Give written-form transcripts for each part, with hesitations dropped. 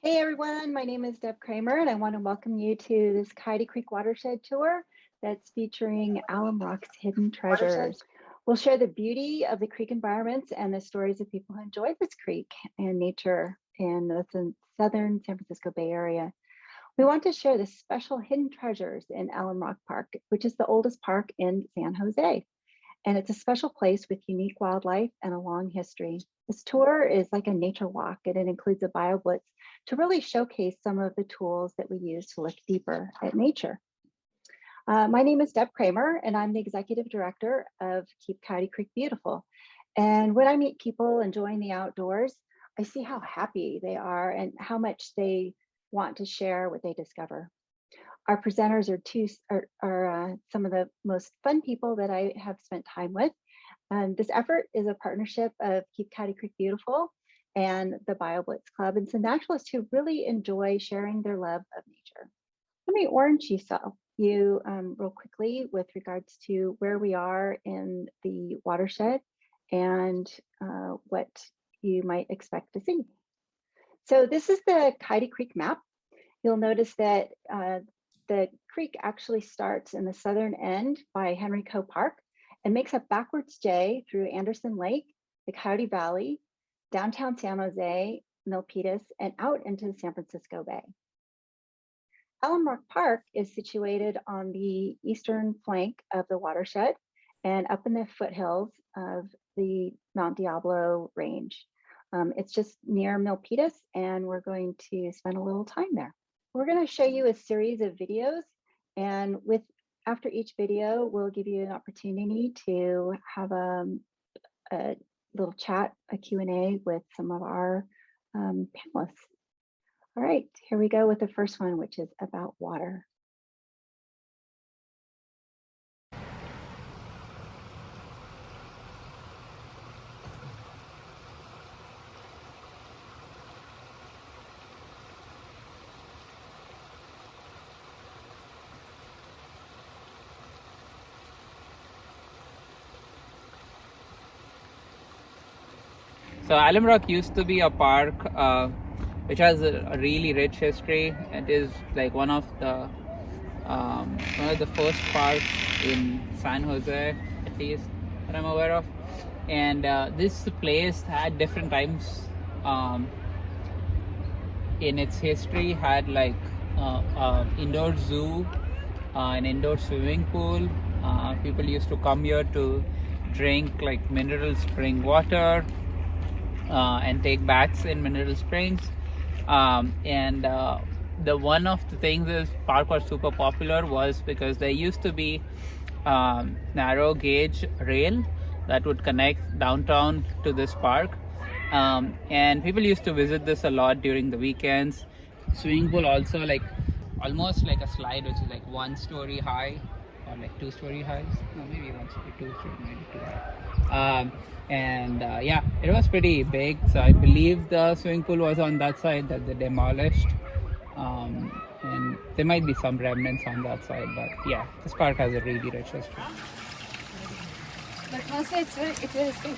Hey everyone, my name is Deb Kramer and I want to welcome you to this Coyote Creek Watershed tour that's featuring Alum Rock's hidden treasures. We'll share the beauty of the creek environments and the stories of people who enjoy this creek and nature in the southern San Francisco Bay Area. We want to share the special hidden treasures in Alum Rock Park, which is the oldest park in San Jose. And it's a special place with unique wildlife and a long history. This tour is like a nature walk, and it includes a BioBlitz to really showcase some of the tools that we use to look deeper at nature. My name is Deb Kramer, and I'm the executive director of Keep Coyote Creek Beautiful. And when I meet people enjoying the outdoors, I see how happy they are and how much they want to share what they discover. Our presenters are some of the most fun people that I have spent time with. This effort is a partnership of Keep Coyote Creek Beautiful and the BioBlitz.club and some naturalists who really enjoy sharing their love of nature. Let me orient you real quickly with regards to where we are in the watershed and what you might expect to see. So this is the Coyote Creek map. You'll notice that the creek actually starts in the southern end by Henry Coe Park and makes a backwards J through Anderson Lake, the Coyote Valley, downtown San Jose, Milpitas, and out into the San Francisco Bay. Alum Rock Park is situated on the eastern flank of the watershed and up in the foothills of the Mount Diablo Range. It's just near Milpitas, and we're going to spend a little time there. We're going to show you a series of videos, and after each video, we'll give you an opportunity to have a little chat, a Q&A with some of our panelists. All right, here we go with the first one, which is about water. So Alum Rock used to be a park which has a really rich history. It is like one of the first parks in San Jose, at least that I'm aware of. And this place had different times in its history, had like indoor zoo, an indoor swimming pool. People used to come here to drink like mineral spring water and take baths in mineral springs. The one of the things this park was super popular was because there used to be narrow gauge rail that would connect downtown to this park, and people used to visit this a lot during the weekends. Swimming pool also, like almost like a slide, which is like 1 story high or like 2 story highs. No, maybe 1 story, 2 story, maybe 2 high. Yeah, it was pretty big. So I believe the swimming pool was on that side that they demolished. And there might be some remnants on that side, but yeah, this park has a really rich history. But mostly it's very sweet.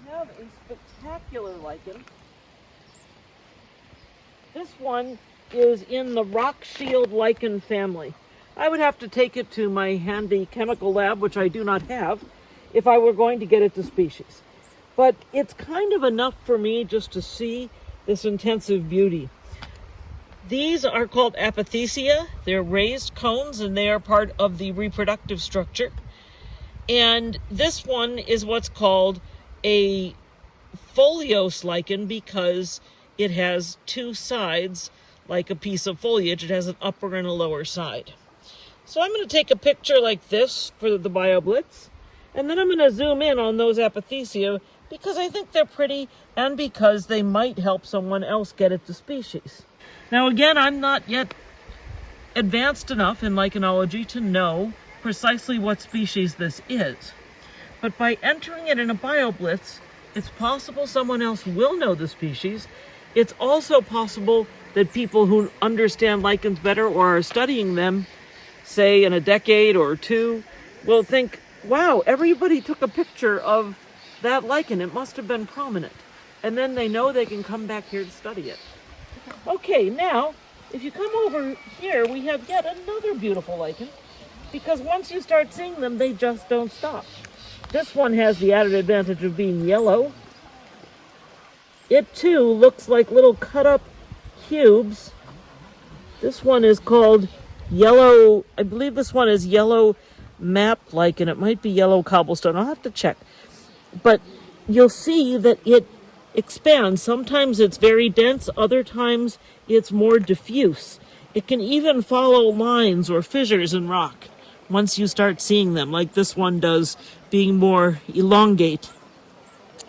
Have a spectacular lichen. This one is in the rock shield lichen family. I would have to take it to my handy chemical lab, which I do not have, if I were going to get it to species. But it's kind of enough for me just to see this intensive beauty. These are called apothecia. They're raised cones and they are part of the reproductive structure. And this one is what's called a foliose lichen because it has two sides like a piece of foliage. It has an upper and a lower side. So I'm going to take a picture like this for the BioBlitz, and then I'm going to zoom in on those apothecia because I think they're pretty and because they might help someone else get at the species. Now again, I'm not yet advanced enough in lichenology to know precisely what species this is. But by entering it in a BioBlitz, it's possible someone else will know the species. It's also possible that people who understand lichens better or are studying them, say in a decade or two, will think, wow, everybody took a picture of that lichen. It must have been prominent. And then they know they can come back here to study it. Okay, now, if you come over here, we have yet another beautiful lichen, because once you start seeing them, they just don't stop. This one has the added advantage of being yellow. It too looks like little cut up cubes. This one is called yellow, I believe this one is yellow map lichen. It might be yellow cobblestone. I'll have to check. But you'll see that it expands. Sometimes it's very dense, other times it's more diffuse. It can even follow lines or fissures in rock once you start seeing them, like this one does, being more elongate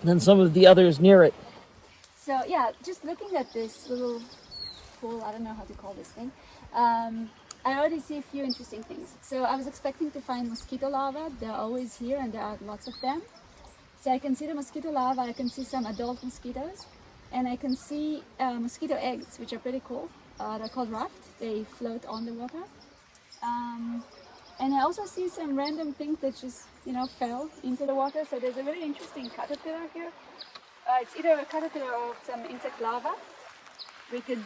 than some of the others near it. So yeah, just looking at this little pool, I don't know how to call this thing, I already see a few interesting things. So I was expecting to find mosquito larvae. They're always here and there are lots of them. So I can see the mosquito larvae, I can see some adult mosquitoes, and I can see mosquito eggs, which are pretty cool. They're called raft. They float on the water. And I also see some random things that just, fell into the water. So there's a really interesting caterpillar here. It's either a caterpillar or some insect larva. We could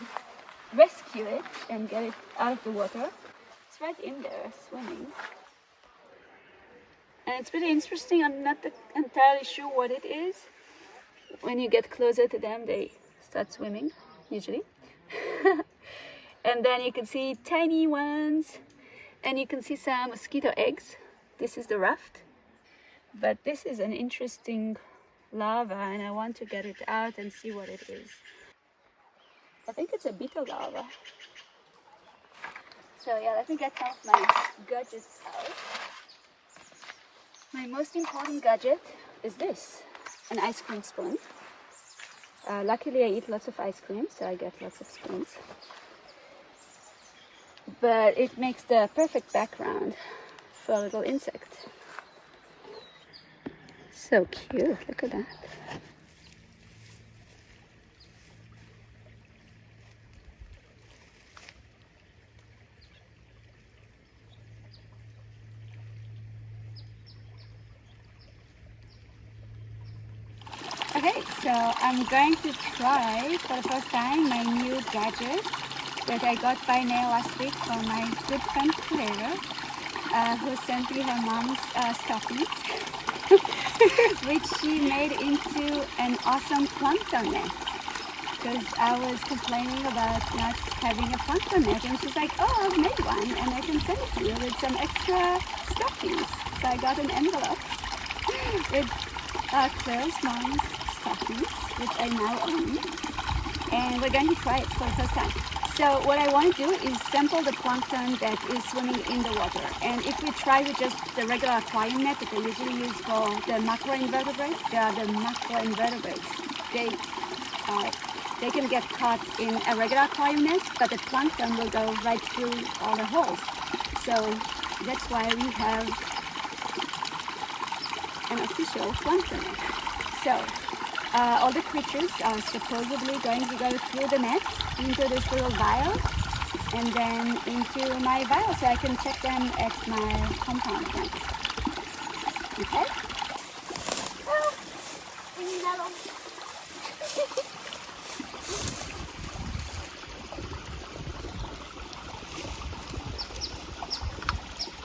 rescue it and get it out of the water. It's right in there, swimming. And it's really interesting. I'm not entirely sure what it is. When you get closer to them, they start swimming, usually. And then you can see tiny ones. And you can see some mosquito eggs. This is the raft. But this is an interesting larva, and I want to get it out and see what it is. I think it's a beetle larva. So yeah, let me get some of my gadgets out. My most important gadget is this, an ice cream spoon. Luckily I eat lots of ice cream, so I get lots of spoons. But it makes the perfect background for a little insect. So cute, look at that. Okay, so I'm going to try for the first time my new gadget that I got by mail last week from my good friend Kramer, who sent me her mom's stockings, which she made into an awesome plankton net. Because I was complaining about not having a plankton net, and she's like, "Oh, I've made one, and I can send it to you with some extra stockings." So I got an envelope with Claire's mom's stockings, which I now own, and we're going to try it for the first time. So what I want to do is sample the plankton that is swimming in the water. And if we try with just the regular aquarium net that I usually use for the macroinvertebrates, they can get caught in a regular aquarium net, but the plankton will go right through all the holes. So that's why we have an official plankton net. So all the creatures are supposedly going to go through the net into this little vial and then into my vial so I can check them at my compound plant. Okay? Oh, we need that one.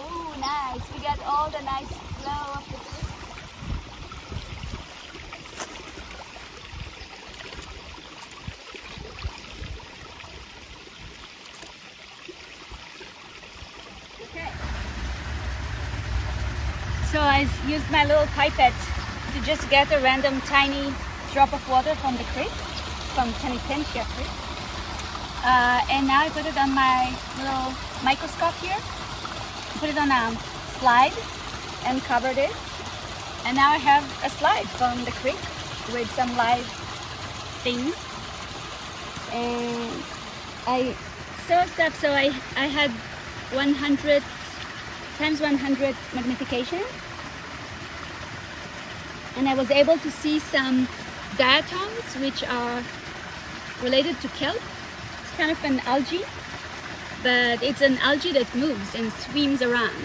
Ooh, nice. We got all the nice flow of the So I used my little pipette to just get a random tiny drop of water from the creek, from Penitentia Creek. And now I put it on my little microscope here, put it on a slide and covered it. And now I have a slide from the creek with some live things. And I searched up, so I had 100 times 100 magnification. And I was able to see some diatoms, which are related to kelp. It's kind of an algae, but it's an algae that moves and swims around.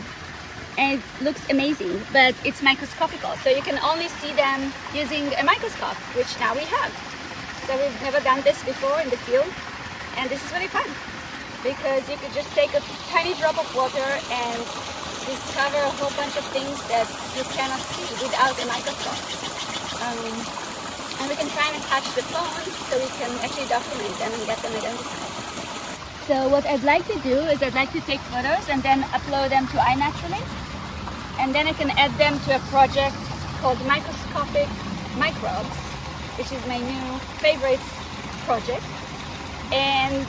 And it looks amazing, but it's microscopical. So you can only see them using a microscope, which now we have. So we've never done this before in the field. And this is really fun because you could just take a tiny drop of water and discover a whole bunch of things that you cannot see without a microscope. And we can try and attach the phone so we can actually document them and get them identified. So what I'd like to do is I'd like to take photos and then upload them to iNaturalist. And then I can add them to a project called Microscopic Microbes, which is my new favorite project. And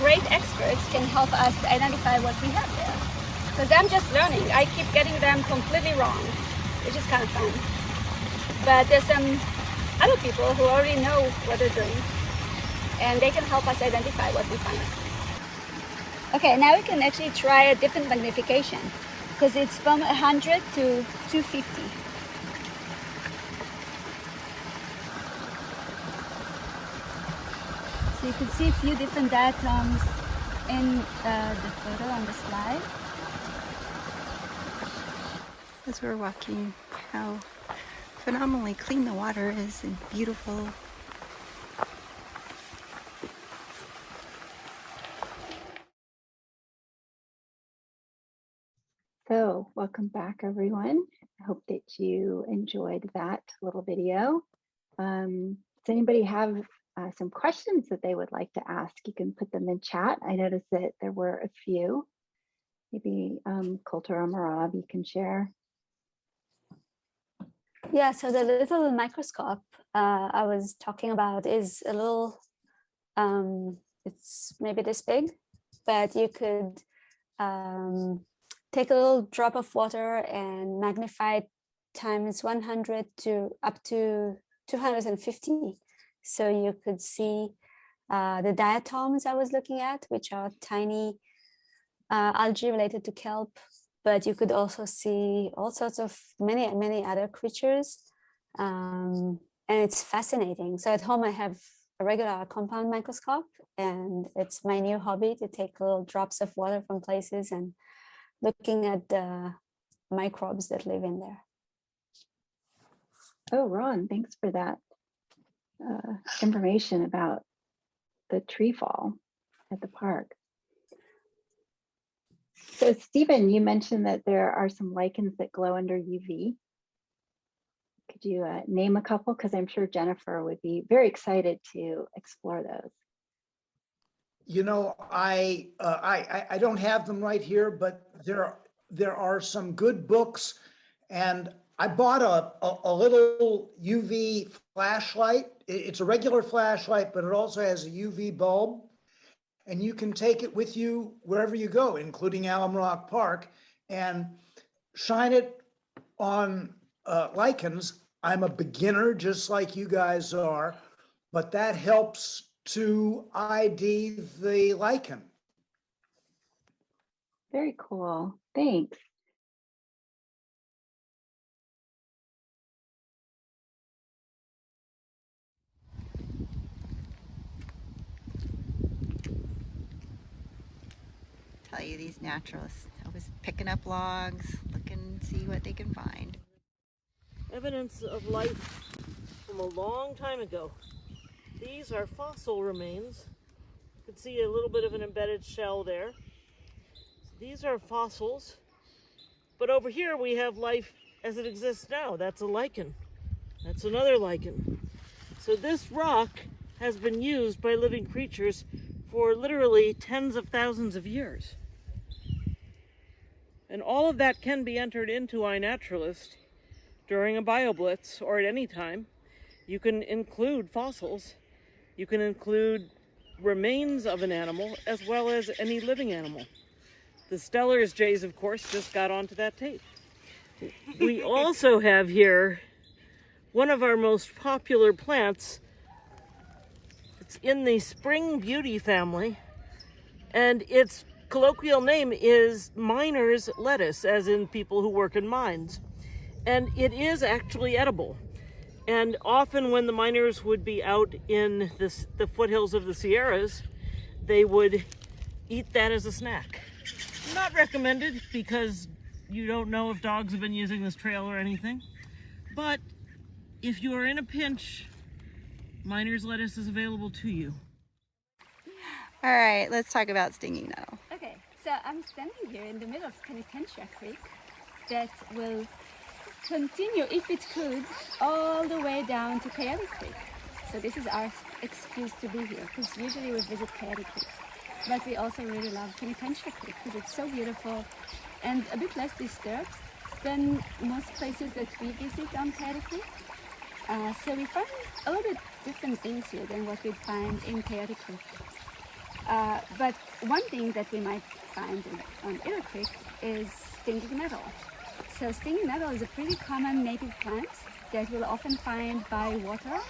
great experts can help us identify what we have there. Because I'm just learning. I keep getting them completely wrong, which is kind of fun. But there's some other people who already know what they're doing, and they can help us identify what we find. Okay, now we can actually try a different magnification, because it's from 100 to 250. So you can see a few different diatoms in the photo on the slide. As we're walking, how phenomenally clean the water is and beautiful. So welcome back, everyone. I hope that you enjoyed that little video. Does anybody have some questions that they would like to ask? You can put them in chat. I noticed that there were a few. Maybe Coulter or Merav, you can share. Yeah, so the little microscope I was talking about is a little, it's maybe this big, but you could take a little drop of water and magnify it times 100 to up to 250. So you could see the diatoms I was looking at, which are tiny algae related to kelp. But you could also see all sorts of many other creatures. And it's fascinating. So at home, I have a regular compound microscope, and it's my new hobby to take little drops of water from places and looking at the microbes that live in there. Oh, Ron, thanks for that information about the tree fall at the park. So Stephen, you mentioned that there are some lichens that glow under UV. Could you name a couple? Because I'm sure Jennifer would be very excited to explore those. You know, I don't have them right here, but there are some good books, and I bought a little UV flashlight. It's a regular flashlight, but it also has a UV bulb. And you can take it with you wherever you go, including Alum Rock Park, and shine it on lichens. I'm a beginner, just like you guys are, but that helps to ID the lichen. Very cool. Thanks. Tell you, these naturalists always picking up logs, looking, see what they can find. Evidence of life from a long time ago. These are fossil remains. You can see a little bit of an embedded shell there. These are fossils. But over here we have life as it exists now. That's a lichen. That's another lichen. So this rock has been used by living creatures for literally tens of thousands of years. And all of that can be entered into iNaturalist during a BioBlitz or at any time. You can include fossils. You can include remains of an animal as well as any living animal. The Stellar's jays, of course, just got onto that tape. We also have here one of our most popular plants. It's in the Spring Beauty family, and its colloquial name is miner's lettuce, as in people who work in mines. And it is actually edible. And often when the miners would be out in the foothills of the Sierras, they would eat that as a snack. Not recommended because you don't know if dogs have been using this trail or anything. But if you are in a pinch, miner's lettuce is available to you. All right, let's talk about stinging nettle. Okay, so I'm standing here in the middle of Penitentiary Creek that will continue, if it could, all the way down to Coyote Creek. So this is our excuse to be here, because usually we visit Coyote Creek. But we also really love Penitentiary Creek because it's so beautiful and a bit less disturbed than most places that we visit on Coyote Creek. So we find a little bit different things here than what we'd find in Coyote Creek. But one thing that we might find on Eagle Creek is stinging nettle. So stinging nettle is a pretty common native plant that we'll often find by water.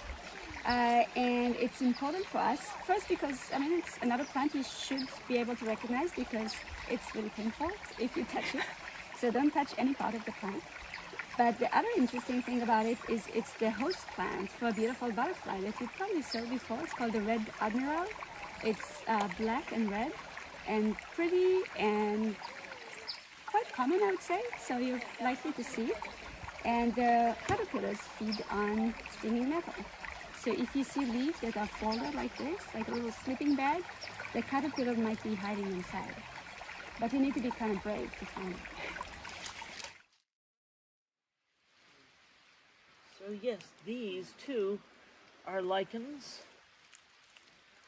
And it's important for us, first because, I mean, it's another plant you should be able to recognize because it's really painful if you touch it. So don't touch any part of the plant. But the other interesting thing about it is it's the host plant for a beautiful butterfly that you probably saw before. It's called the red admiral. It's black and red and pretty and quite common, I would say. So you're likely to see it. And the caterpillars feed on stinging nettle. So if you see leaves that are folded like this, like a little sleeping bag, the caterpillar might be hiding inside. But you need to be kind of brave to find it. So yes, these too are lichens.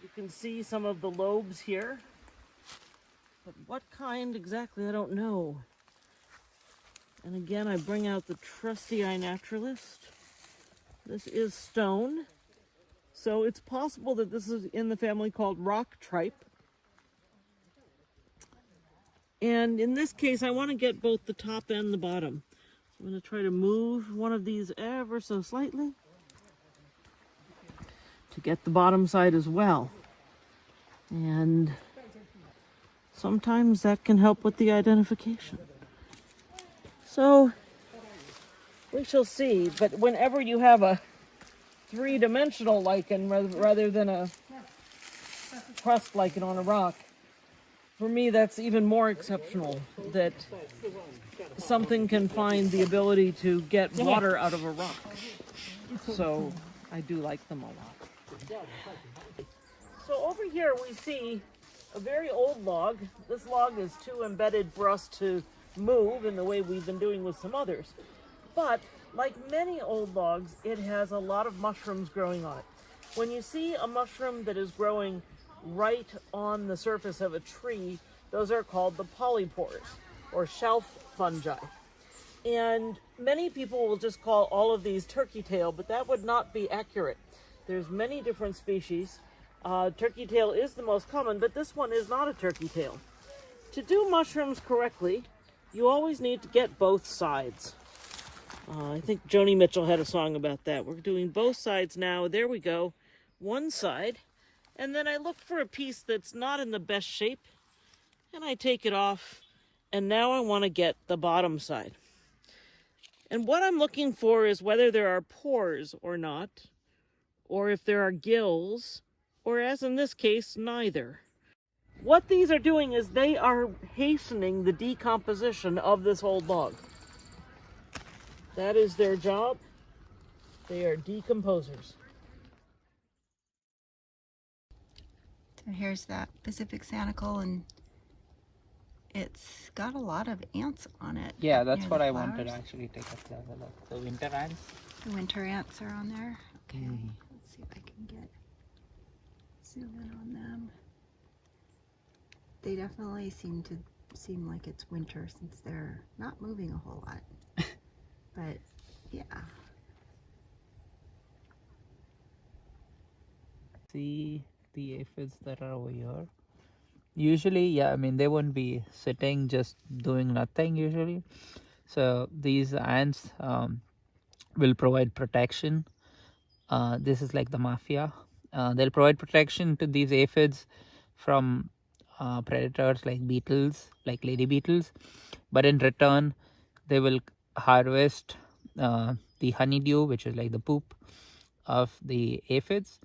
You can see some of the lobes here. But what kind exactly, I don't know. And again, I bring out the trusty iNaturalist. This is stone. So it's possible that this is in the family called rock tripe. And in this case, I want to get both the top and the bottom. So I'm going to try to move one of these ever so slightly to get the bottom side as well. And sometimes that can help with the identification. So we shall see. But whenever you have a three-dimensional lichen rather than a crust lichen on a rock, for me that's even more exceptional, that something can find the ability to get water out of a rock. So I do like them a lot. So over here we see a very old log. This log is too embedded for us to move in the way we've been doing with some others. But like many old logs, it has a lot of mushrooms growing on it. When you see a mushroom that is growing right on the surface of a tree, those are called the polypores, or shelf fungi. And many people will just call all of these turkey tail, but that would not be accurate. There's many different species. Turkey tail is the most common, but this one is not a turkey tail. To do mushrooms correctly, you always need to get both sides. I think Joni Mitchell had a song about that. We're doing both sides now. There we go. One side. And then I look for a piece that's not in the best shape, and I take it off. And now I want to get the bottom side. And what I'm looking for is whether there are pores or not, or if there are gills, or as in this case, neither. What these are doing is they are hastening the decomposition of this old log. That is their job. They are decomposers. So here's that Pacific Sanicle, and it's got a lot of ants on it. Yeah, that's near what the I wanted to flowers. actually take a closer look. The winter ants. The winter ants are on there. Okay, let's see if I can get zoom in on them. They definitely seem to seem like it's winter since they're not moving a whole lot. But yeah. See the aphids that are over here. Usually, yeah, I mean, they won't be sitting just doing nothing usually. So these ants will provide protection. This is like the mafia. They'll provide protection to these aphids from predators like beetles, like lady beetles. But in return, they will harvest the honeydew, which is like the poop of the aphids.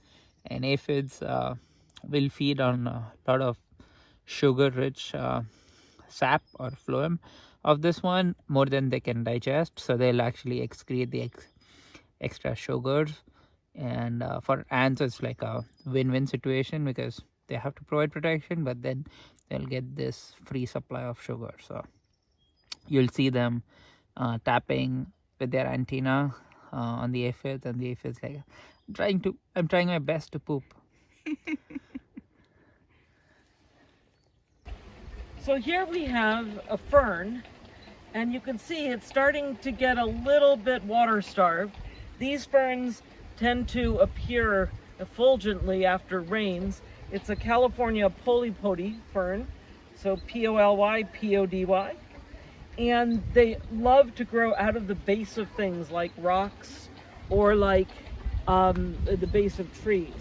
And aphids will feed on a lot of sugar rich sap or phloem of this one, more than they can digest, so they'll actually excrete the extra sugars. And for ants it's like a win-win situation, because they have to provide protection, but then they'll get this free supply of sugar. So you'll see them tapping with their antenna on the aphids, and the aphids like, I'm trying my best to poop. So here we have a fern, and you can see it's starting to get a little bit water starved. These ferns tend to appear effulgently after rains. It's a California polypody fern, so Polypody, and they love to grow out of the base of things like rocks or like the base of trees.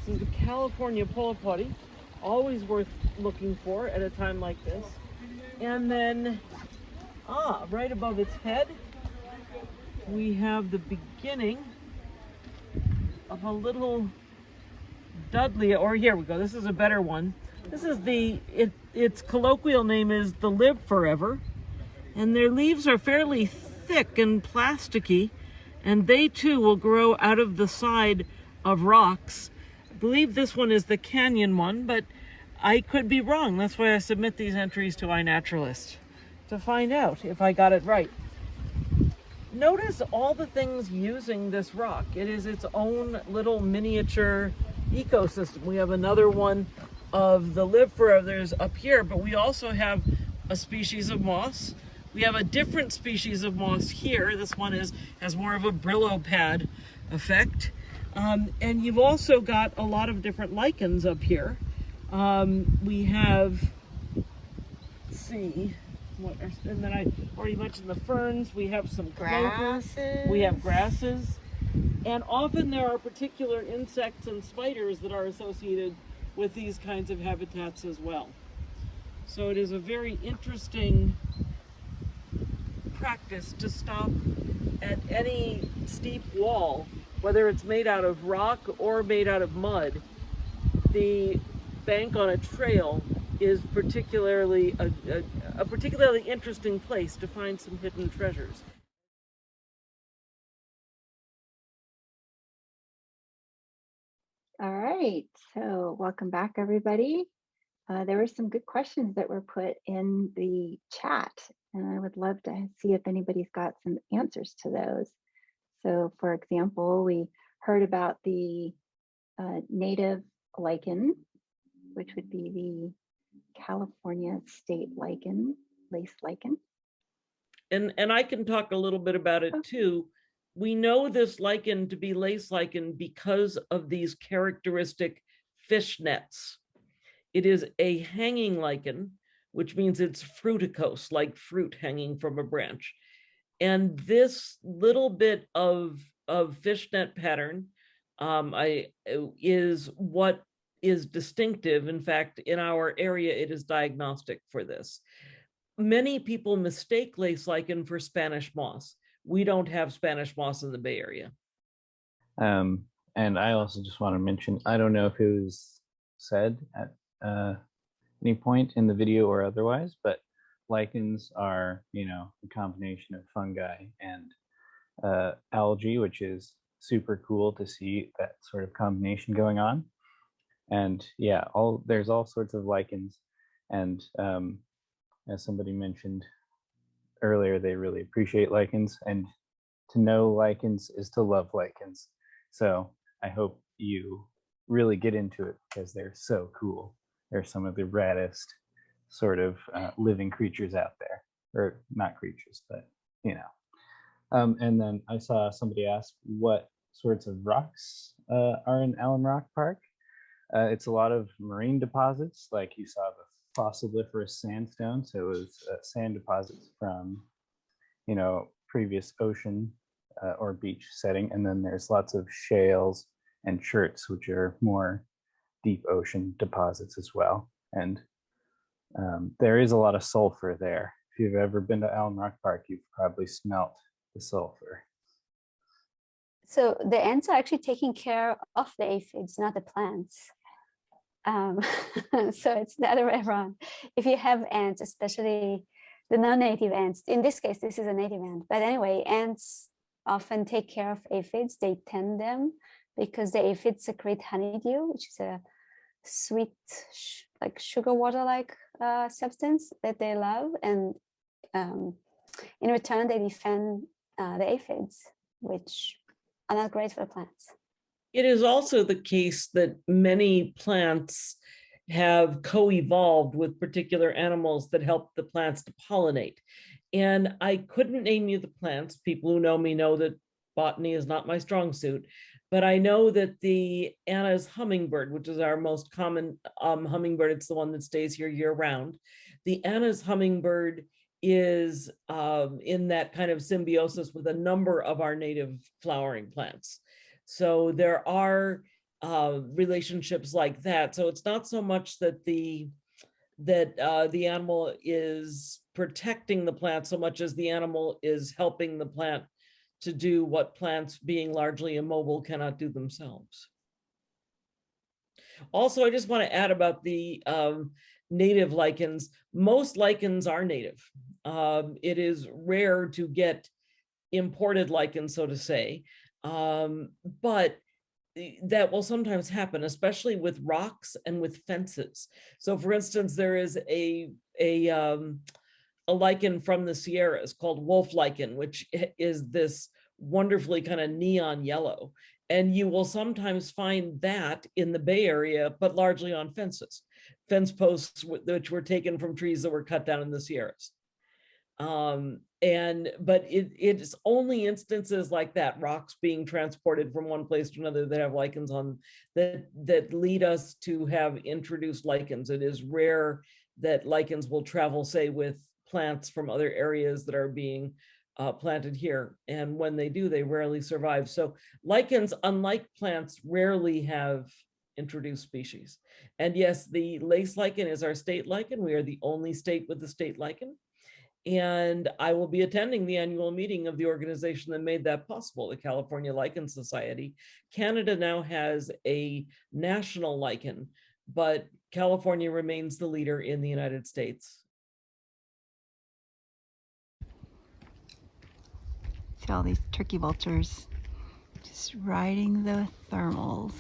This is the California polypody, always worth looking for at a time like this. And then right above its head we have the beginning of a little Dudley, or here we go, this is a better one. This is its colloquial name is the live forever, and their leaves are fairly thick and plasticky, and they too will grow out of the side of rocks. I believe this one is the canyon one, but I could be wrong. That's why I submit these entries to iNaturalist to find out if I got it right. Notice all the things using this rock. It is its own little miniature ecosystem. We have another one of the live forevers up here, but we also have a species of moss. We have a different species of moss here. This one has more of a Brillo pad effect. And you've also got a lot of different lichens up here. We have, let's see, and then I already mentioned the ferns. We have some grasses. We have grasses. And often there are particular insects and spiders that are associated with these kinds of habitats as well. So it is a very interesting practice to stop at any steep wall, whether it's made out of rock or made out of mud. The bank on a trail is particularly a particularly interesting place to find some hidden treasures. All right, so welcome back, everybody. There were some good questions that were put in the chat, and I would love to see if anybody's got some answers to those. So, for example, we heard about the native lichen, which would be the California state lichen, lace lichen. And I can talk a little bit about it too. We know this lichen to be lace lichen because of these characteristic fish nets. It is a hanging lichen, which means it's fruticose, like fruit hanging from a branch. And this little bit of fishnet pattern is what is distinctive. In fact, in our area, it is diagnostic for this. Many people mistake lace lichen for Spanish moss. We don't have Spanish moss in the Bay Area. And I also just want to mention, I don't know if it was said at any point in the video or otherwise, but lichens are, a combination of fungi and algae, which is super cool to see that sort of combination going on. And yeah, there's all sorts of lichens, and as somebody mentioned earlier, they really appreciate lichens, and to know lichens is to love lichens. So I hope you really get into it because they're so cool. They're some of the raddest sort of living creatures out there, or not creatures, but you know. And then I saw somebody ask what sorts of rocks are in Alum Rock Park. It's a lot of marine deposits, like you saw the fossiliferous sandstone. So it was sand deposits from, you know, previous ocean or beach setting. And then there's lots of shales and cherts, which are more deep ocean deposits as well. And there is a lot of sulfur there. If you've ever been to Alum Rock Park, you've probably smelt the sulfur. So the ants are actually taking care of the aphids, not the plants. So it's the other way around. If you have ants, especially the non-native ants, in this case, this is a native ant. But anyway, ants often take care of aphids. They tend them because the aphids secrete honeydew, which is a sweet, like sugar water-like substance that they love. And in return, they defend the aphids, which are not great for the plants. It is also the case that many plants have co-evolved with particular animals that help the plants to pollinate. And I couldn't name you the plants. People who know me know that botany is not my strong suit, but I know that the Anna's hummingbird, which is our most common hummingbird, it's the one that stays here year round. The Anna's hummingbird is in that kind of symbiosis with a number of our native flowering plants. So there are relationships like that. So it's not so much that the animal is protecting the plant so much as the animal is helping the plant to do what plants, being largely immobile, cannot do themselves. Also, I just want to add about the native lichens. Most lichens are native. It is rare to get imported lichens, so to say. But that will sometimes happen, especially with rocks and with fences. So for instance, there is a lichen from the Sierras called wolf lichen, which is this wonderfully kind of neon yellow. And you will sometimes find that in the Bay Area, but largely on fences, fence posts which were taken from trees that were cut down in the Sierras. But it's only instances like that, rocks being transported from one place to another that have lichens on, that lead us to have introduced lichens. It is rare that lichens will travel, say, with plants from other areas that are being planted here. And when they do, they rarely survive. So lichens, unlike plants, rarely have introduced species. And yes, the lace lichen is our state lichen. We are the only state with the state lichen. And I will be attending the annual meeting of the organization that made that possible, the California Lichen Society. Canada now has a national lichen, but California remains the leader in the United States. See all these turkey vultures just riding the thermals.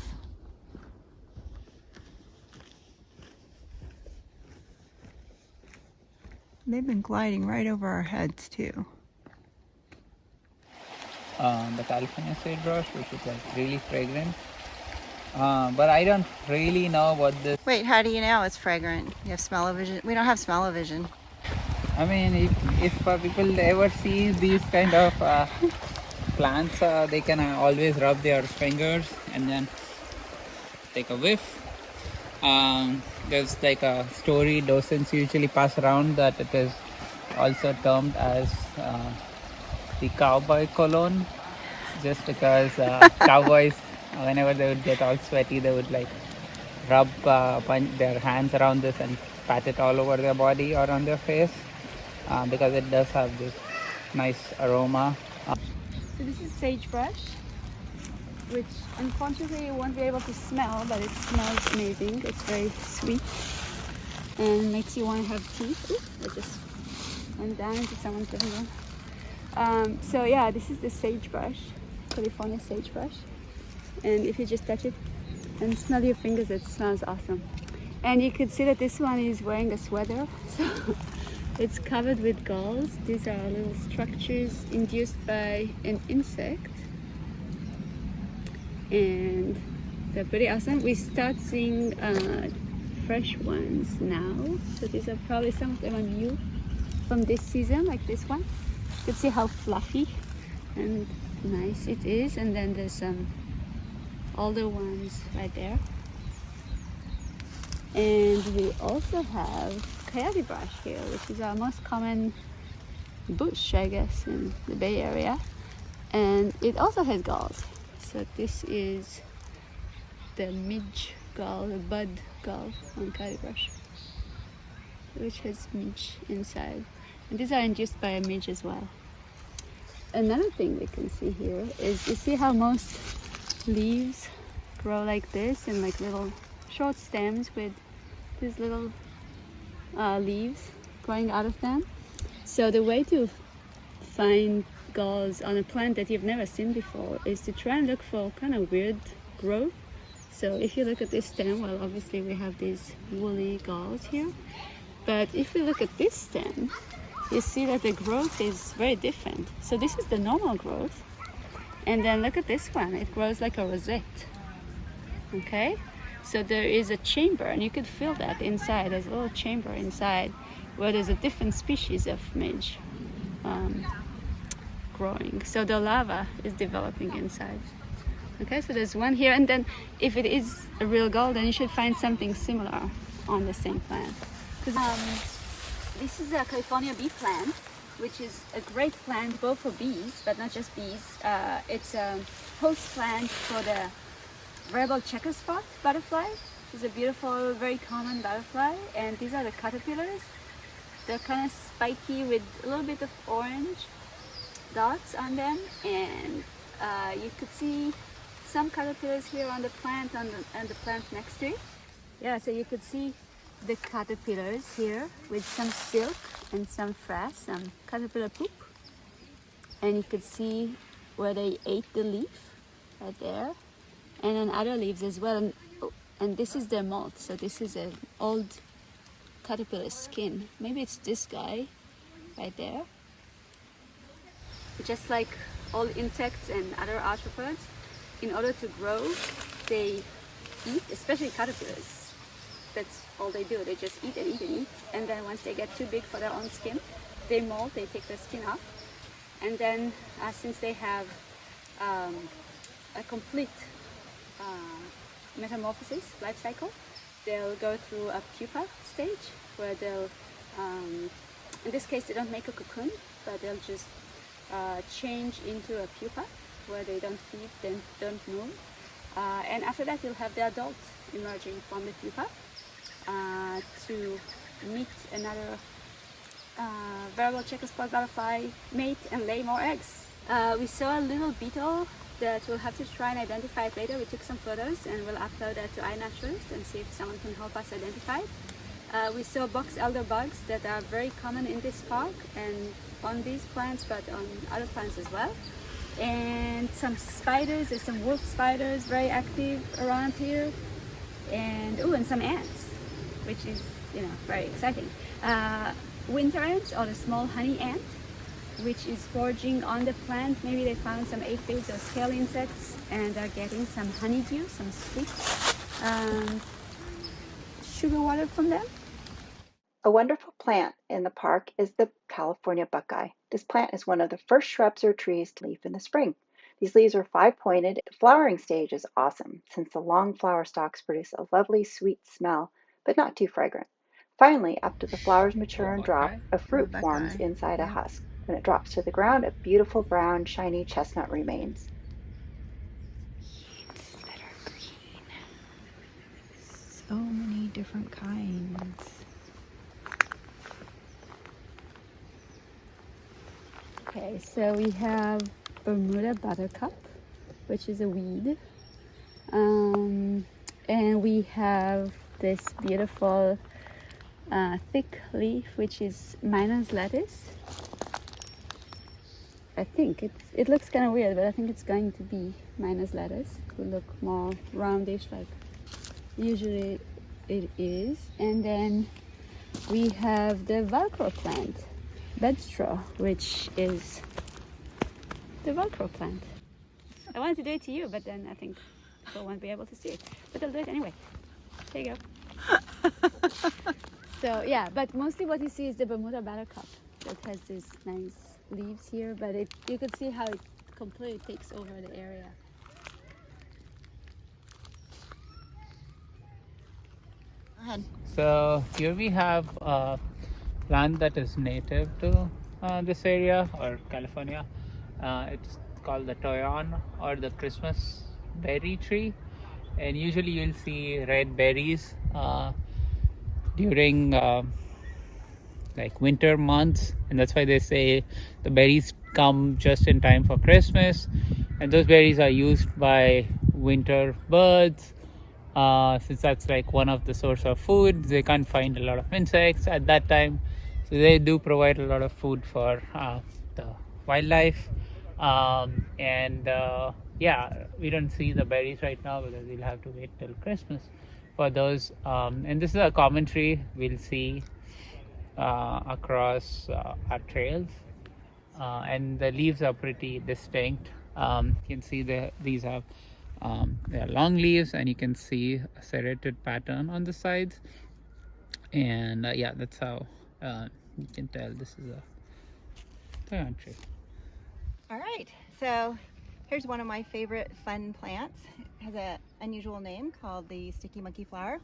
They've been gliding right over our heads too. The California sagebrush, which is like really fragrant. But I don't really know what this. Wait, how do you know it's fragrant? You have smell-o-vision? We don't have smell-o-vision. I mean, if people ever see these kind of plants, they can always rub their fingers and then take a whiff. There's like a story docents usually pass around that it is also termed as the cowboy cologne, just because cowboys, whenever they would get all sweaty, they would like rub their hands around this and pat it all over their body or on their face, because it does have this nice aroma. So this is sagebrush, which unfortunately you won't be able to smell, but it smells amazing. It's very sweet and makes you want to have tea. Ooh, I just went down into someone's living room. So yeah, this is the sagebrush, California sagebrush. And if you just touch it and smell your fingers, it smells awesome. And you could see that this one is wearing a sweater. So it's covered with galls. These are little structures induced by an insect. And they're pretty awesome. We start seeing fresh ones now. So these are probably some of them are new from this season, like this one. You can see how fluffy and nice it is. And then there's some older ones right there. And we also have coyote brush here, which is our most common bush, I guess, in the Bay Area. And it also has galls. So this is the midge gall, the bud gall on coyote brush, which has midge inside. And these are induced by a midge as well. Another thing we can see here is, you see how most leaves grow like this, and like little short stems with these little leaves growing out of them. So the way to find galls on a plant that you've never seen before is to try and look for kind of weird growth. So if you look at this stem, well, obviously we have these woolly galls here. But if we look at this stem, you see that the growth is very different. So this is the normal growth. And then look at this one, it grows like a rosette. Okay? So there is a chamber, and you could feel that inside. There's a little chamber inside where there's a different species of midge growing. So the larva is developing inside. Okay, so there's one here, and then if it is a real gall, then you should find something similar on the same plant. This is a California bee plant, which is a great plant both for bees, but not just bees. It's a host plant for the variable checker spot butterfly. It's a beautiful, very common butterfly, and these are the caterpillars. They're kind of spiky with a little bit of orange dots on them, and you could see some caterpillars here on the plant and the plant next to it. Yeah, so you could see the caterpillars here with some silk and some frass, some caterpillar poop, and you could see where they ate the leaf right there, and then other leaves as well. And this is their molt, so this is an old caterpillar skin. Maybe it's this guy right there. Just like all insects and other arthropods, in order to grow, they eat, especially caterpillars. That's all they do. They just eat and eat and eat. And then once they get too big for their own skin, they molt, they take their skin off. And then since they have a complete metamorphosis, life cycle, they'll go through a pupa stage where they'll, in this case, they don't make a cocoon, but they'll just change into a pupa where they don't feed, then don't move. And after that, you'll have the adult emerging from the pupa to meet another variable checker spot butterfly, mate, and lay more eggs. We saw a little beetle that we'll have to try and identify it later. We took some photos and we'll upload that to iNaturalist and see if someone can help us identify it. We saw box elder bugs that are very common in this park and on these plants, but on other plants as well. And some spiders, there's some wolf spiders very active around here. And and some ants, which is, very exciting. Winter ants, or the small honey ant, which is foraging on the plant. Maybe they found some aphids or scale insects and are getting some honeydew, some sweet sugar water from them. A wonderful plant in the park is the California buckeye. This plant is one of the first shrubs or trees to leaf in the spring. These leaves are five-pointed. The flowering stage is awesome, since the long flower stalks produce a lovely sweet smell, but not too fragrant. Finally, after the flowers mature and drop, a fruit forms inside a husk. When it drops to the ground, a beautiful brown, shiny chestnut remains. Leaves that are green. So many different kinds. Okay, so we have Bermuda buttercup, which is a weed. And we have this beautiful thick leaf, which is miner's lettuce. I think it looks kind of weird, but I think it's going to be miner's lettuce. It will look more roundish like usually it is. And then we have the Velcro plant, bedstraw, which is the Velcro plant. I wanted to do it to you, but then I think people won't be able to see it. But I'll do it anyway. There you go. So yeah, but mostly what you see is the Bermuda buttercup that has these nice leaves here, but you could see how it completely takes over the area. Go ahead. So here we have a plant that is native to this area or California. It's called the toyon or the Christmas berry tree, and usually you'll see red berries during like winter months, and that's why they say the berries come just in time for Christmas, and those berries are used by winter birds. Since that's like one of the source of food, they can't find a lot of insects at that time, so they do provide a lot of food for the wildlife. And yeah, we don't see the berries right now because we'll have to wait till Christmas for those. And this is a common tree we'll see across our trails, and the leaves are pretty distinct. You can see these have they are long leaves, and you can see a serrated pattern on the sides. And yeah, that's how you can tell this is a toyon tree. All right, so here's one of my favorite fun plants. It has an unusual name called the sticky monkey flower.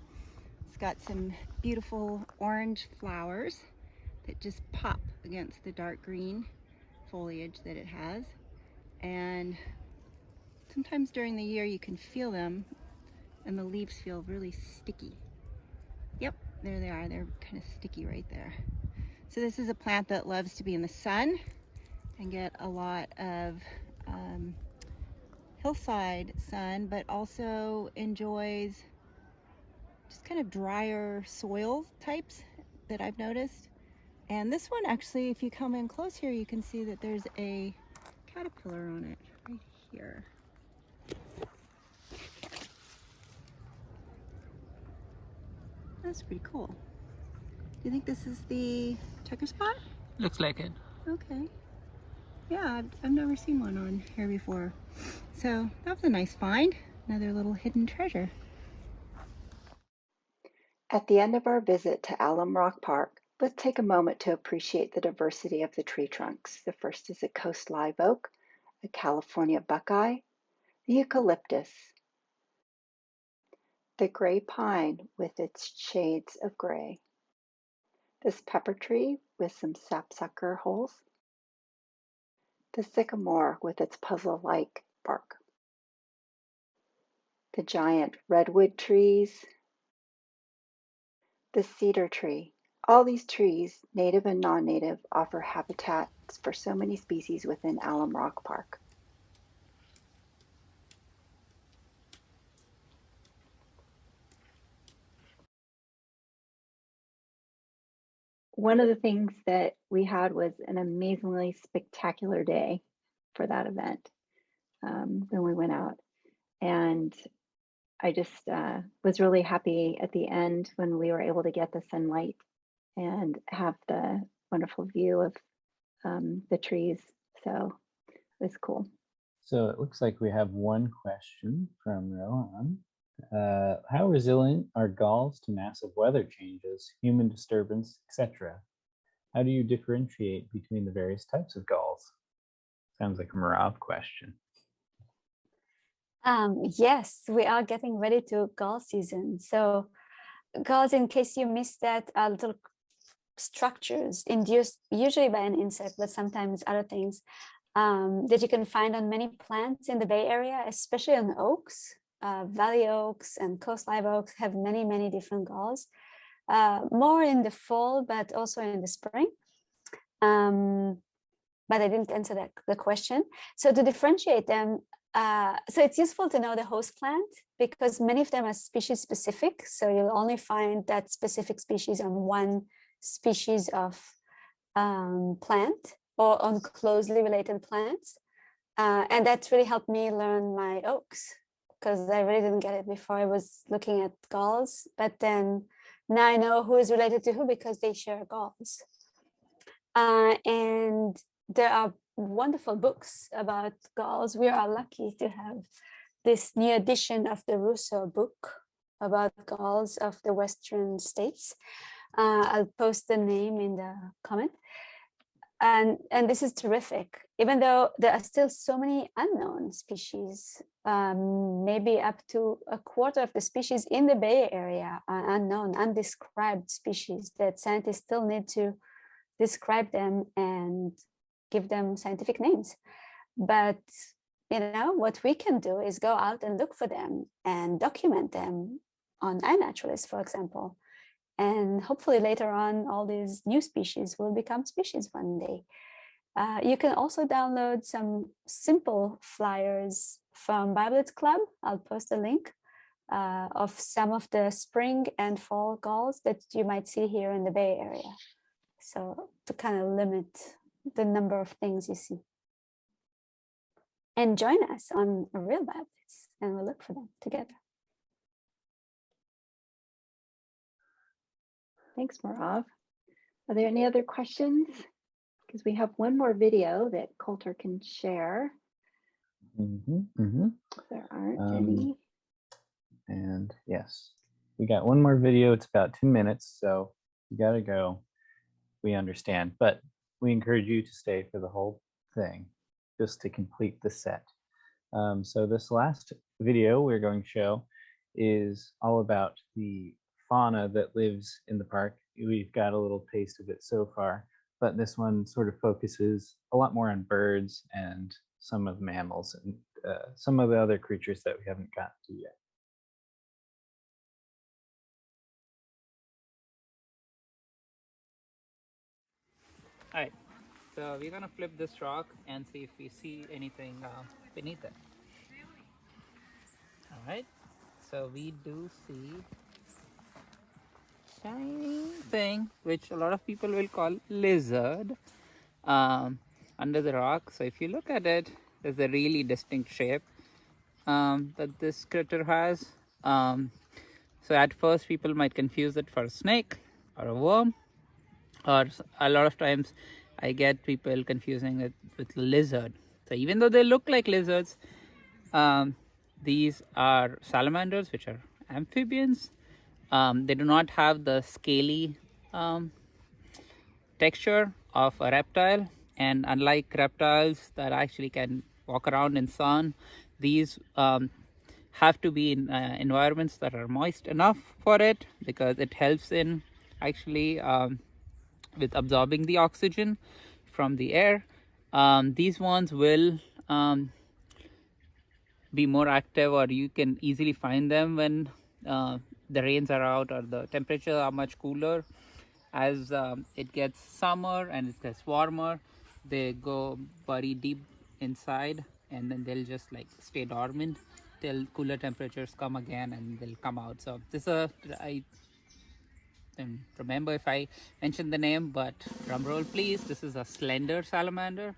It's got some beautiful orange flowers that just pop against the dark green foliage that it has. And sometimes during the year you can feel them, and the leaves feel really sticky. Yep, there they are. They're kind of sticky right there. So this is a plant that loves to be in the sun and get a lot of hillside sun, but also enjoys just kind of drier soil types that I've noticed. And this one actually, if you come in close here, you can see that there's a caterpillar on it right here. That's pretty cool. Do you think this is the checker spot? Looks like it. Okay. Yeah, I've never seen one on here before. So that was a nice find. Another little hidden treasure. At the end of our visit to Alum Rock Park, let's take a moment to appreciate the diversity of the tree trunks. The first is a coast live oak, a California buckeye, the eucalyptus, the gray pine with its shades of gray, this pepper tree with some sapsucker holes, the sycamore with its puzzle-like bark, the giant redwood trees, the cedar tree. All these trees, native and non-native, offer habitats for so many species within Alum Rock Park. One of the things that we had was an amazingly spectacular day for that event when we went out. And I just was really happy at the end when we were able to get the sunlight and have the wonderful view of the trees. So it was cool. So it looks like we have one question from Rohan. How resilient are galls to massive weather changes, human disturbance, etc.? How do you differentiate between the various types of galls? Sounds like a Merav question. Yes, we are getting ready to gall season. So galls, in case you missed that, are little structures induced usually by an insect, but sometimes other things that you can find on many plants in the Bay Area, especially on oaks. Valley oaks and coast live oaks have many, many different galls, more in the fall, but also in the spring. But I didn't answer the question. So to differentiate them, so it's useful to know the host plant because many of them are species specific. So you'll only find that specific species on one species of plant or on closely related plants. And that really helped me learn my oaks because I really didn't get it before. I was looking at galls, but then now I know who is related to who because they share galls. And there are wonderful books about galls. We are lucky to have this new edition of the Russo book about gulls of the western states. I'll post the name in the comment. And this is terrific, even though there are still so many unknown species. Maybe up to a quarter of the species in the Bay Area are unknown, undescribed species that scientists still need to describe them and give them scientific names. But what we can do is go out and look for them and document them on iNaturalist, for example. And hopefully later on, all these new species will become species one day. You can also download some simple flyers from BioBlitz.club. I'll post a link of some of the spring and fall gulls that you might see here in the Bay Area. So to kind of limit the number of things you see. And join us on a real BioBlitz, and we'll look for them together. Thanks, Merav. Are there any other questions? Because we have one more video that Coulter can share. There aren't any. And yes, we got one more video. It's about 10 minutes, so you gotta go. We understand, but we encourage you to stay for the whole thing, just to complete the set. So this last video we're going to show is all about the fauna that lives in the park. We've got a little taste of it so far, but this one sort of focuses a lot more on birds and some of the mammals and some of the other creatures that we haven't gotten to yet. All right, so we're gonna flip this rock and see if we see anything beneath it. All right, so we do see shiny thing, which a lot of people will call lizard, under the rock. So if you look at it, there's a really distinct shape that this critter has. So at first people might confuse it for a snake or a worm, or a lot of times I get people confusing it with lizard. So even though they look like lizards, these are salamanders, which are amphibians. They do not have the scaly texture of a reptile, and unlike reptiles that actually can walk around in sun, these have to be in environments that are moist enough for it, because it helps in actually with absorbing the oxygen from the air. These ones will be more active, or you can easily find them when the rains are out or the temperatures are much cooler. As it gets summer and it gets warmer, they go very deep inside, and then they'll just like stay dormant till cooler temperatures come again, and they'll come out. So this I don't remember if I mentioned the name, but drum roll please, this is a slender salamander.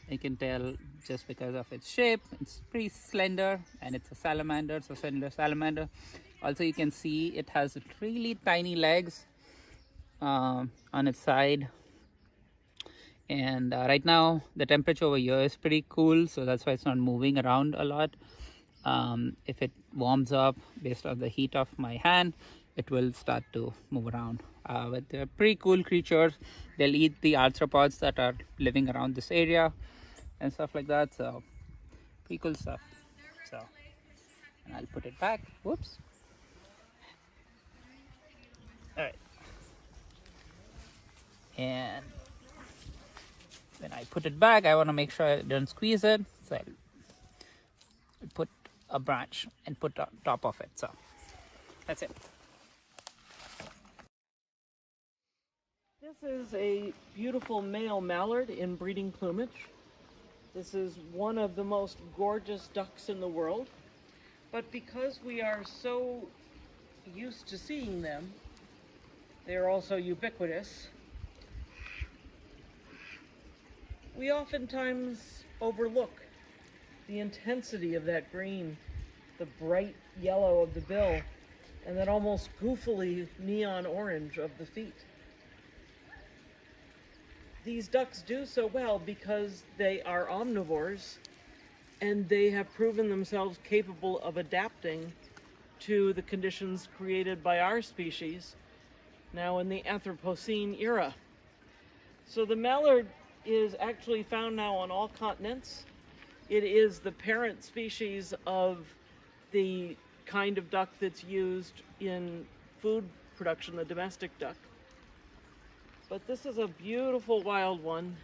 You can tell just because of its shape, it's pretty slender, and it's a salamander, so slender salamander. Also you can see it has really tiny legs on its side, and right now the temperature over here is pretty cool, so that's why it's not moving around a lot. If it warms up based on the heat of my hand, it will start to move around. But they're pretty cool creatures. They'll eat the arthropods that are living around this area and stuff like that, so pretty cool stuff. So, and I'll put it back. Whoops. All right, and when I put it back, I want to make sure I don't squeeze it, so I'll put a branch and put on top of it. So that's it. This is a beautiful male mallard in breeding plumage. This is one of the most gorgeous ducks in the world, but because we are so used to seeing them, they're also ubiquitous. We oftentimes overlook the intensity of that green, the bright yellow of the bill, and that almost goofily neon orange of the feet. These ducks do so well because they are omnivores, and they have proven themselves capable of adapting to the conditions created by our species now in the Anthropocene era. So the mallard is actually found now on all continents. It is the parent species of the kind of duck that's used in food production, the domestic duck. But this is a beautiful wild one,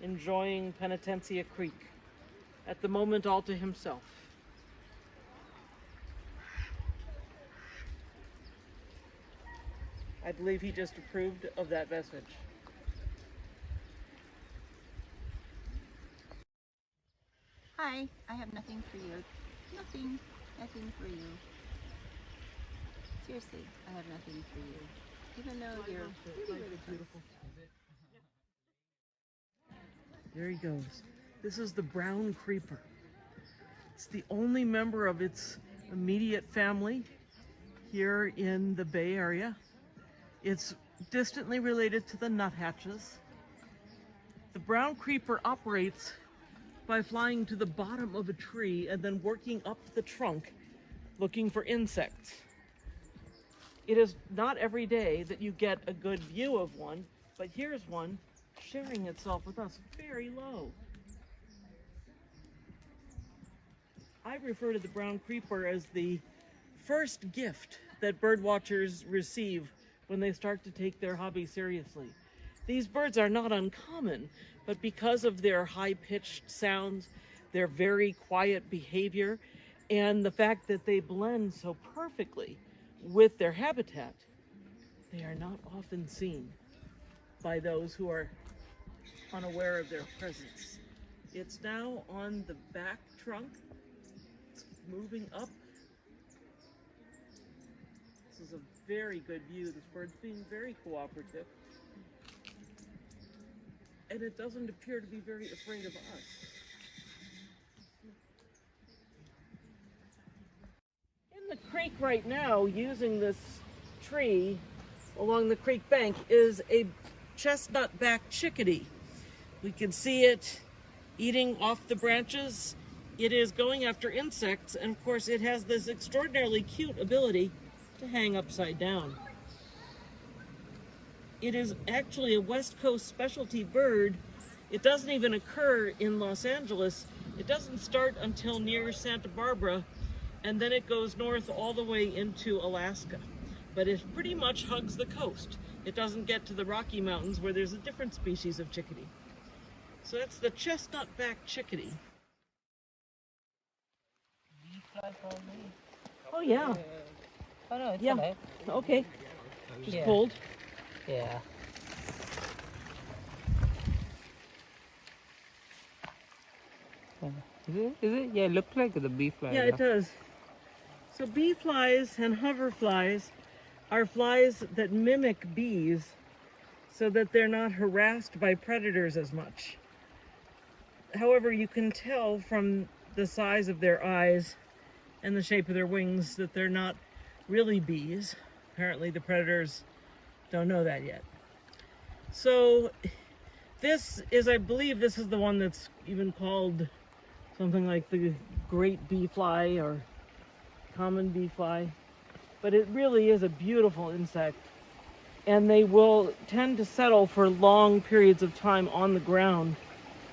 enjoying Penitentia Creek, at the moment all to himself. I believe he just approved of that message. Hi, I have nothing for you. Nothing for you. Seriously, I have nothing for you. Even though you're really, really beautiful. There he goes. This is the brown creeper. It's the only member of its immediate family here in the Bay Area. It's distantly related to the nuthatches. The brown creeper operates by flying to the bottom of a tree and then working up the trunk looking for insects. It is not every day that you get a good view of one, but here's one sharing itself with us very low. I refer to the brown creeper as the first gift that bird watchers receive when they start to take their hobby seriously. These birds are not uncommon, but because of their high-pitched sounds, their very quiet behavior, and the fact that they blend so perfectly with their habitat, they are not often seen by those who are unaware of their presence. It's now on the back trunk. It's moving up. This is a very good view. This bird's being very cooperative. And it doesn't appear to be very afraid of us. In the creek right now, using this tree along the creek bank, is a chestnut-backed chickadee. We can see it eating off the branches. It is going after insects, and of course it has this extraordinarily cute ability to hang upside down. It is actually a West Coast specialty bird. It doesn't even occur in Los Angeles. It doesn't start until near Santa Barbara, and then it goes north all the way into Alaska. But it pretty much hugs the coast. It doesn't get to the Rocky Mountains where there's a different species of chickadee. So that's the chestnut-backed chickadee. Oh yeah. Oh no, it's Yeah. alive. Okay. Just Yeah. pulled. Yeah. Is it? Yeah, it looks like the bee fly. Yeah, it does. So bee flies and hoverflies are flies that mimic bees so that they're not harassed by predators as much. However, you can tell from the size of their eyes and the shape of their wings that they're not really bees. Apparently the predators don't know that yet. So this is, I believe this is the one that's even called something like the great bee fly or common bee fly. But it really is a beautiful insect. And they will tend to settle for long periods of time on the ground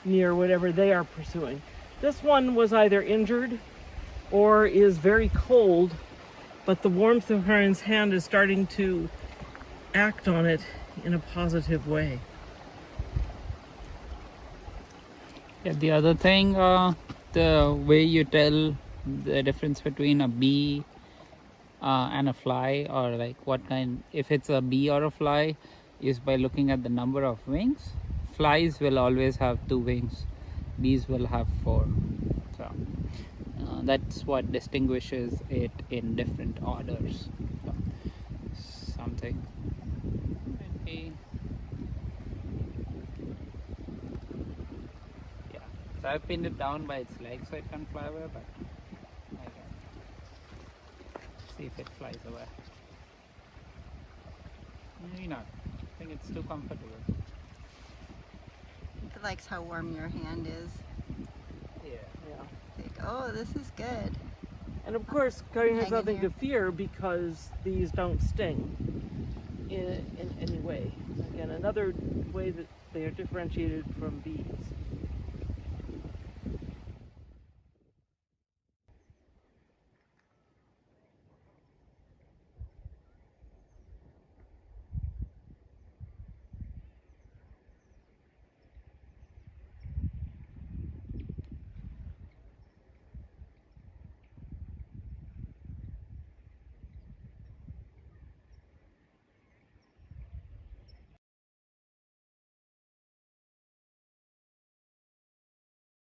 near whatever they are pursuing. This one was either injured or is very cold, but the warmth of Karan's hand is starting to act on it in a positive way. Yeah, the other thing, the way you tell the difference between a bee and a fly, or like what kind, if it's a bee or a fly, is by looking at the number of wings. Flies will always have 2 wings, bees will have 4. So that's what distinguishes it in different orders. So, something. Maybe. Yeah. So I pinned it down by its legs so it can't fly away, but I can see if it flies away. Maybe not. I think it's too comfortable. It likes how warm your hand is. Yeah. Yeah. Like, oh, this is good. And of course, Karan has nothing to fear because these don't sting in any way. Again, another way that they are differentiated from bees.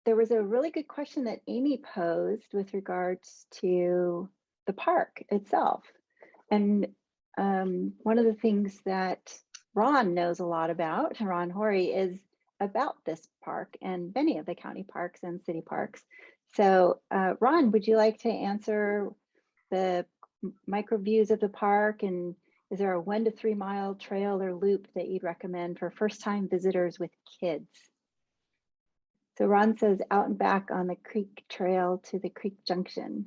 There was a really good question that Amy posed with regards to the park itself. And one of the things that Ron knows a lot about, Ron Horry, is about this park and many of the county parks and city parks. So Ron, would you like to answer the micro views of the park? And is there a 1 to 3 mile trail or loop that you'd recommend for first time visitors with kids? So Ron says out and back on the creek trail to the creek junction.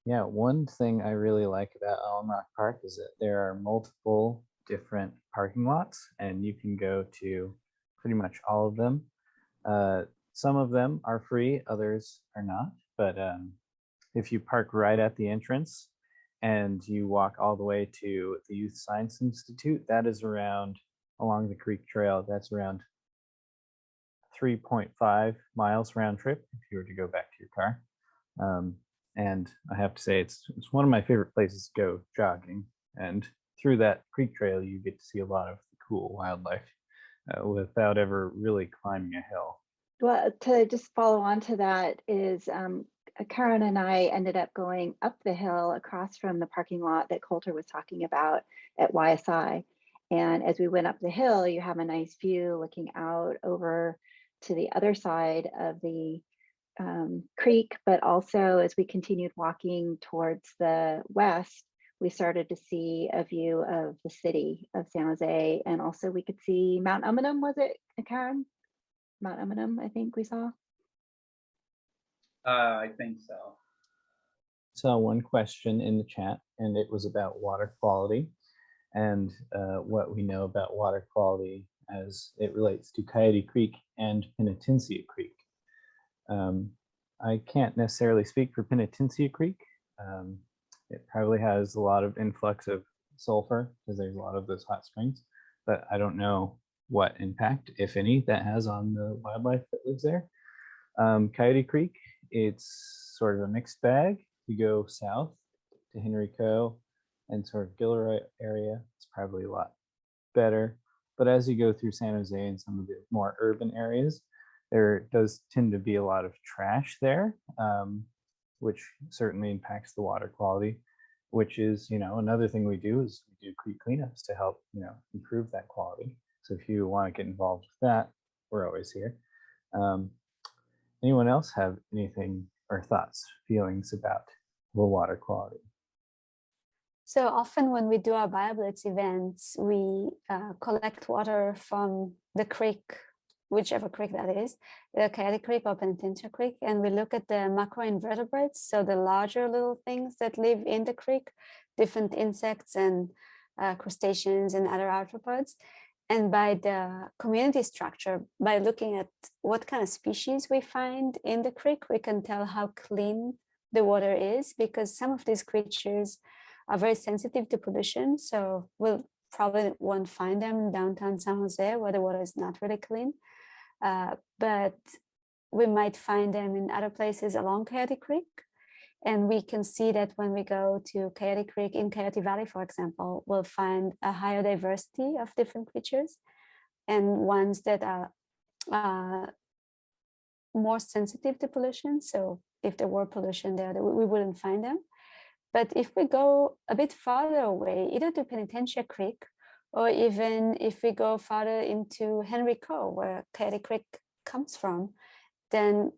Yeah, one thing I really like about Alum Rock Park is that there are multiple different parking lots, and you can go to pretty much all of them. Some of them are free, others are not. But if you park right at the entrance and you walk all the way to the Youth Science Institute, that is around along the creek trail. That's around 3.5 miles round trip if you were to go back to your car. And I have to say, it's one of my favorite places to go jogging. And through that creek trail, you get to see a lot of cool wildlife without ever really climbing a hill. Well, to just follow on to that is Karan and I ended up going up the hill across from the parking lot that Coulter was talking about at YSI. And as we went up the hill, you have a nice view looking out over to the other side of the creek, but also as we continued walking towards the west, we started to see a view of the city of San Jose, and also we could see Mount Umunhum. Was it, Karan? Mount Umunhum, I think we saw. I think so. Saw one question in the chat, and it was about water quality and what we know about water quality as it relates to Coyote Creek and Penitencia Creek. I can't necessarily speak for Penitencia Creek. It probably has a lot of influx of sulfur because there's a lot of those hot springs, but I don't know what impact, if any, that has on the wildlife that lives there. Coyote Creek, it's sort of a mixed bag. You go south to Henrico and sort of Gilroy area, it's probably a lot better. But as you go through San Jose and some of the more urban areas, there does tend to be a lot of trash there, which certainly impacts the water quality, which is, another thing we do is we do creek cleanups to help, improve that quality. So if you want to get involved with that, we're always here. Anyone else have anything or thoughts, feelings about the water quality? So often when we do our BioBlitz events, we collect water from the creek, whichever creek that is, the Coyote Creek or Penitencia Creek, and we look at the macroinvertebrates, so the larger little things that live in the creek, different insects and crustaceans and other arthropods. And by the community structure, by looking at what kind of species we find in the creek, we can tell how clean the water is, because some of these creatures are very sensitive to pollution. So we'll probably won't find them in downtown San Jose where the water is not really clean. But we might find them in other places along Coyote Creek. And we can see that when we go to Coyote Creek in Coyote Valley, for example, we'll find a higher diversity of different creatures and ones that are more sensitive to pollution. So if there were pollution there, we wouldn't find them. But if we go a bit farther away, either to Penitencia Creek, or even if we go farther into Henrico, where Coyote Creek comes from, then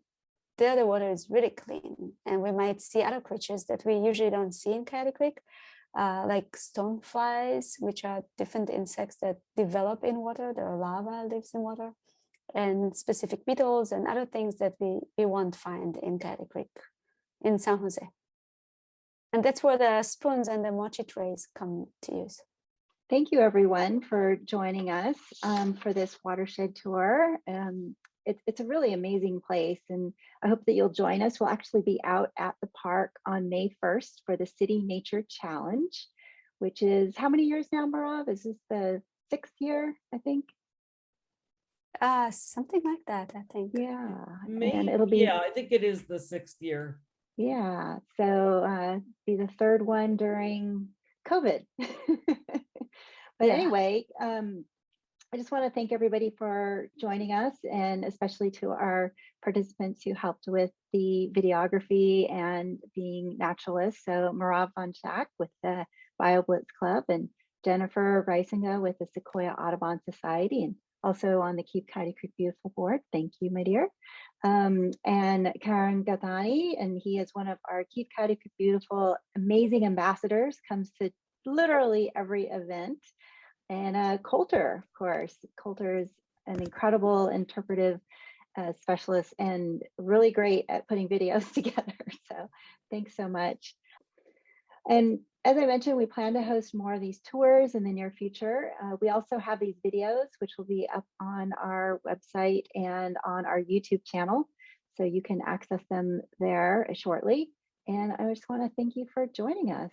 there the water is really clean. And we might see other creatures that we usually don't see in Coyote Creek, like stoneflies, which are different insects that develop in water. Their larva lives in water, and specific beetles and other things that we won't find in Coyote Creek in San Jose. And that's where the spoons and the mochi trays come to use. Thank you, everyone, for joining us for this watershed tour. It's a really amazing place, and I hope that you'll join us. We'll actually be out at the park on May 1st for the City Nature Challenge, which is how many years now, Merav? Is this the 6th year, I think? Something like that, I think. Yeah, Maybe, and it'll be, yeah, I think it is the 6th year. yeah, so be the 3rd one during COVID. But Yeah. anyway, I just want to thank everybody for joining us, and especially to our participants who helped with the videography and being naturalists. So Merav Vonshak with the BioBlitz.club, and Jennifer Rycenga with the Sequoia Audubon Society, and also on the Keep Coyote Creek Beautiful board. Thank you, my dear. And Karan Gathani, and he is one of our Keep Coyote Creek Beautiful amazing ambassadors, comes to literally every event. And Coulter, of course. Coulter is an incredible interpretive specialist and really great at putting videos together. So thanks so much. And as I mentioned, we plan to host more of these tours in the near future. We also have these videos, which will be up on our website and on our YouTube channel. So you can access them there shortly. And I just want to thank you for joining us.